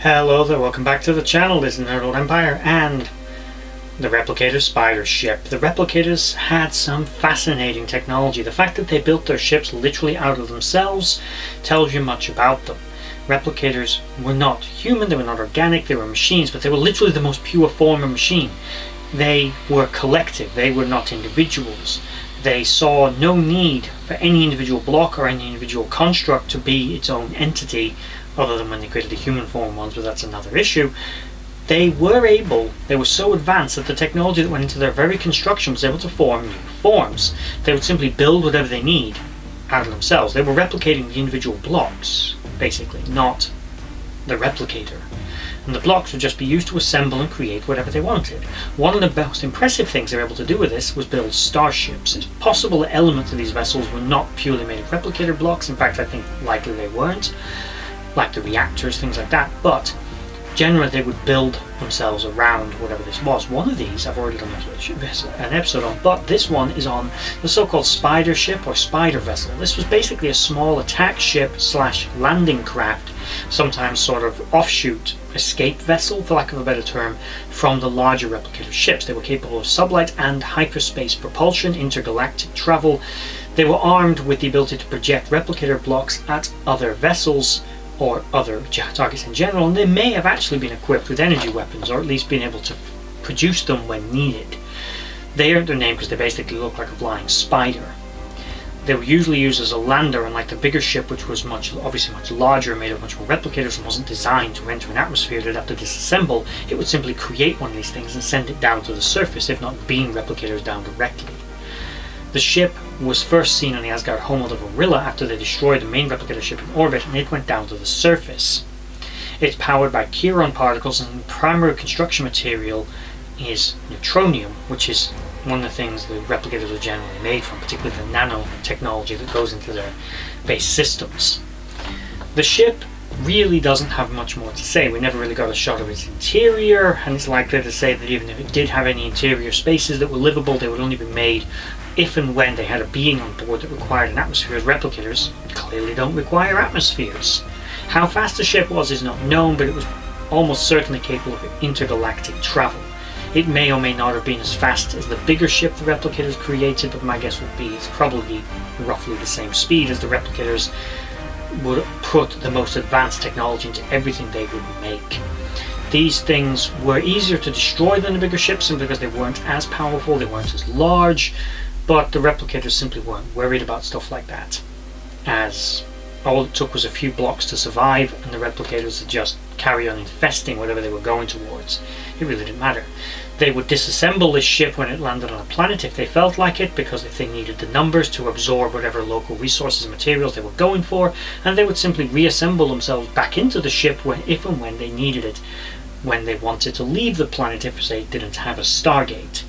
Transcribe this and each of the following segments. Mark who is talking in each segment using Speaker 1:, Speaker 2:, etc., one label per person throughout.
Speaker 1: Hello there, welcome back to the channel. This is Nerd Empire and the Replicator spider ship. The Replicators had some fascinating technology. The fact that they built their ships literally out of themselves tells you much about them. Replicators were not human, they were not organic, they were machines, but they were literally the most pure form of machine. They were collective, they were not individuals. They saw no need for any individual block or any individual construct to be its own entity, other than when they created the human form ones, but that's another issue. They were so advanced that the technology that went into their very construction was able to form new forms. They would simply build whatever they need out of themselves. They were replicating the individual blocks, basically, not the replicator. And the blocks would just be used to assemble and create whatever they wanted. One of the most impressive things they were able to do with this was build starships. It's possible that elements of these vessels were not purely made of replicator blocks. In fact, I think likely they weren't, like the reactors, things like that, but generally they would build themselves around whatever this was. One of these I've already done an episode on, but this one is on the so-called spider ship or spider vessel. This was basically a small attack ship slash landing craft, sometimes sort of offshoot escape vessel, for lack of a better term, from the larger replicator ships. They were capable of sublight and hyperspace propulsion, intergalactic travel. They were armed with the ability to project replicator blocks at other vessels or other targets in general, and they may have actually been equipped with energy weapons, or at least been able to produce them when needed. They earned their name because they basically look like a flying spider. They were usually used as a lander, unlike the bigger ship, which was obviously much larger, made of much more replicators, and wasn't designed to enter an atmosphere they'd have to disassemble. It would simply create one of these things and send it down to the surface, if not beam replicators down directly. The ship was first seen on the Asgard homeworld of Orilla after they destroyed the main replicator ship in orbit, and it went down to the surface. It's powered by Chiron particles, and the primary construction material is neutronium, which is one of the things the replicators are generally made from, particularly the nanotechnology that goes into their base systems. The ship really doesn't have much more to say. We never really got a shot of its interior, and it's likely to say that even if it did have any interior spaces that were livable, they would only be made if and when they had a being on board that required an atmosphere, as replicators clearly don't require atmospheres. How fast the ship was is not known, but it was almost certainly capable of intergalactic travel. It may or may not have been as fast as the bigger ship the replicators created, but my guess would be it's probably roughly the same speed, as the replicators would put the most advanced technology into everything they would make. These things were easier to destroy than the bigger ships, simply because they weren't as powerful, they weren't as large, but the replicators simply weren't worried about stuff like that, as all it took was a few blocks to survive, and the replicators would just carry on infesting whatever they were going towards. It really didn't matter. They would disassemble this ship when it landed on a planet if they felt like it, because if they needed the numbers to absorb whatever local resources and materials they were going for, and they would simply reassemble themselves back into the ship if and when they needed it, when they wanted to leave the planet, if they didn't have a Stargate.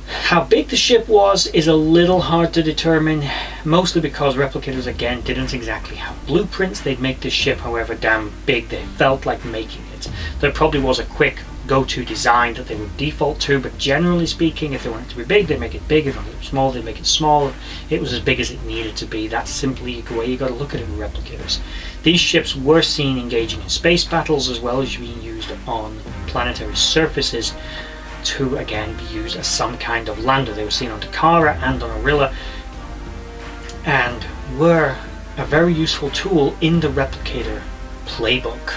Speaker 1: How big the ship was is a little hard to determine, mostly because replicators again didn't exactly have blueprints. They'd make this ship however damn big they felt like making it. There probably was a quick go-to design that they would default to, but generally speaking, if they wanted it to be big, they'd make it big. If they wanted it small, they'd make it small. It was as big as it needed to be. That's simply the way you got to look at it with replicators. These ships were seen engaging in space battles, as well as being used on planetary surfaces to again be used as some kind of lander. They were seen on Takara and on Orilla, and were a very useful tool in the replicator playbook.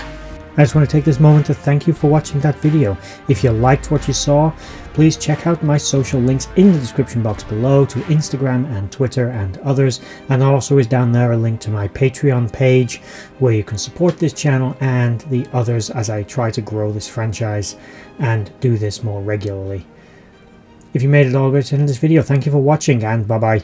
Speaker 2: I just want to take this moment to thank you for watching that video. If you liked what you saw, please check out my social links in the description box below to Instagram and Twitter and others, and also is down there a link to my Patreon page where you can support this channel and the others as I try to grow this franchise and do this more regularly. If you made it all the way to the end of this video, thank you for watching, and bye bye.